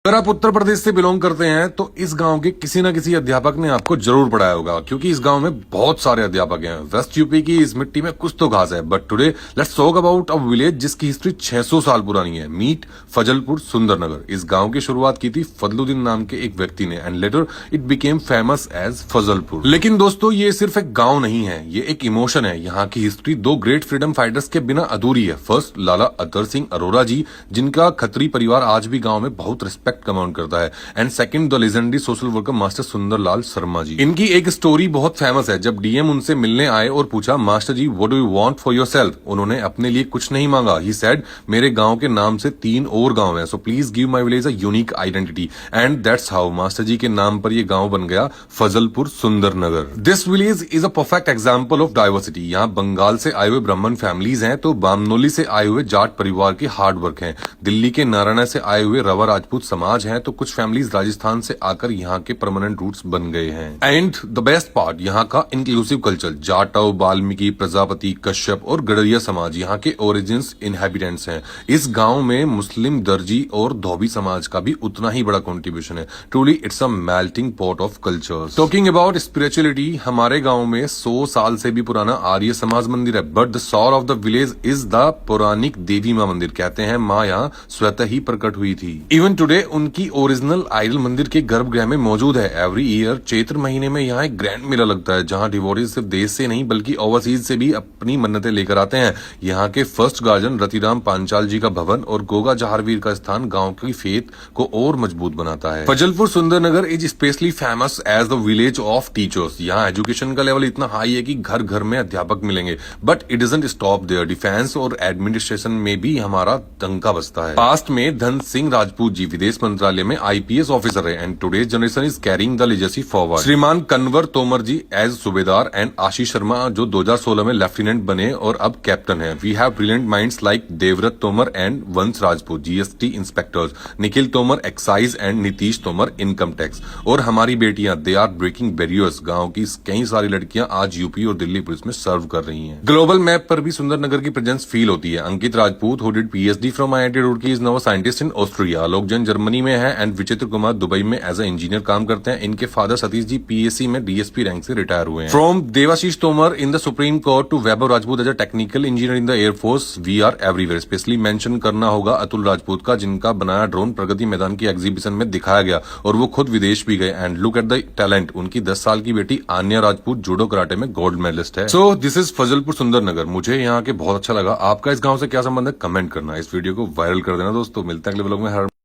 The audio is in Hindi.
अगर आप उत्तर प्रदेश से बिलोंग करते हैं तो इस गांव के किसी न किसी अध्यापक ने आपको जरूर पढ़ाया होगा, क्योंकि इस गांव में बहुत सारे अध्यापक हैं। वेस्ट यूपी की इस मिट्टी में कुछ तो घास है। But today let's talk about a village जिसकी हिस्ट्री 600 साल पुरानी है। मीट फजलपुर सुंदरनगर। इस गांव की शुरुआत की थी फजलुद्दीन नाम के एक व्यक्ति ने and later it became famous as Fazalpur. लेकिन दोस्तों ये सिर्फ एक गाँव नहीं है, ये एक इमोशन है। यहाँ की हिस्ट्री दो ग्रेट फ्रीडम फाइटर्स के बिना अधूरी है। फर्स्ट लाला अतर सिंह अरोरा जी, जिनका खत्री परिवार आज भी गाँव में बहुत रिस्पेक्ट कमांड करता है। And second the legendary social worker master Sundarlal Sharma ji. इनकी एक स्टोरी बहुत फेमस है। जब डीएम उनसे मिलने आए और पूछा master ji what do you want for yourself, उन्होंने अपने लिए कुछ नहीं मांगा। ही सेड मेरे गांव के नाम से 3 और गांव हैं, so please give my village a unique identity. And that's how master ji के नाम पर ये गांव बन गया Fazalpur Sundarnagar. This village is a perfect example of diversity. यहाँ बंगाल से आए हुए ब्राह्मण फैमिलीज हैं तो बामनोली से आए हुए जाट परिवार के हार्ड वर्क हैं। दिल्ली के नारायण से आए हुए रवा राजपूत समाज हैं तो कुछ फैमिलीज राजस्थान से आकर यहाँ के परमानेंट रूट्स बन गए हैं। एंड द बेस्ट पार्ट यहाँ का इंक्लूसिव कल्चर। जाटव, वाल्मीकि, प्रजापति, कश्यप और गड़रिया समाज यहाँ के ओरिजिन्स इनहेबिटेंट्स हैं। इस गांव में मुस्लिम, दर्जी और धोबी समाज का भी उतना ही बड़ा कंट्रीब्यूशन है। Truly it's a melting pot of cultures. Talking about spirituality, हमारे गांव में 100 साल से भी पुराना आर्य समाज मंदिर है। But the soul of the village is the पौराणिक देवी मां मंदिर। कहते हैं माँ यहाँ स्वतः ही प्रकट हुई थी। इवन टुडे उनकी ओरिजिनल आइडल मंदिर के गर्भगृह में मौजूद है। एवरी ईयर चैत्र महीने में यहाँ एक ग्रैंड मेला लगता है, जहाँ डिवोटीज सिर्फ देश से नहीं बल्कि ओवरसीज से भी अपनी मन्नतें लेकर आते हैं। यहाँ के फर्स्ट गार्जियन रतिराम पांचाल जी का भवन और गोगा जहारवीर का स्थान गांव की फेथ को और मजबूत बनाता है। Fazalpur Sundarnagar is specially famous as the village of teachers. यहाँ एजुकेशन का लेवल इतना हाई है कि घर घर में अध्यापक मिलेंगे। But it doesn't stop there. Defence और एडमिनिस्ट्रेशन में भी हमारा डंका बजता है। पास्ट में धन सिंह राजपूत जी विदेश मंत्रालय में आईपीएस ऑफिसर है and today's generation is carrying the legacy forward. श्रीमान कन्वर तोमर जी एज सूबेदार एंड आशीष शर्मा जो 2016 में लेफ्टिनेंट बने और अब कैप्टन है। We have brilliant minds like Devvrat Tomar and Vansh Rajput GST inspectors, Nikhil Tomar excise and Nitish Tomar income tax. और हमारी बेटियां दे आर ब्रेकिंग बैरियर्स। गांव की कई सारी लड़कियां आज यूपी और दिल्ली पुलिस में सर्व कर रही हैं। ग्लोबल मैप पर भी सुंदरनगर की प्रेजेंस फील होती है। Ankit Rajput who did PhD from IIT Roorkee is now a scientist in Australia. Alok Jain Germany में है एंड विचित्र कुमार दुबई में एज अ इंजीनियर काम करते हैं। इनके फादर सतीश जी पीएससी में डीएसपी रैंक से रिटायर हुए हैं। From Devashish Tomar in the supreme court to Vaibhav Rajput as a technical engineer in the air force, we are everywhere. Specially mention करना होगा अतुल राजपूत का, जिनका बनाया ड्रोन प्रगति मैदान की एग्जीबिशन में दिखाया गया और वो खुद विदेश भी गए। And look at the talent, उनकी 10 साल की बेटी आन्या राजपूत जूडो कराटे में गोल्ड मेडलिस्ट है। So this is Fazalpur Sundarnagar. मुझे यहाँ के बहुत अच्छा लगा। आपका इस गाँव से क्या संबंध है कमेंट करना। इस वीडियो को वायरल कर देना दोस्तों। मिलते हैं अगले व्लॉग में।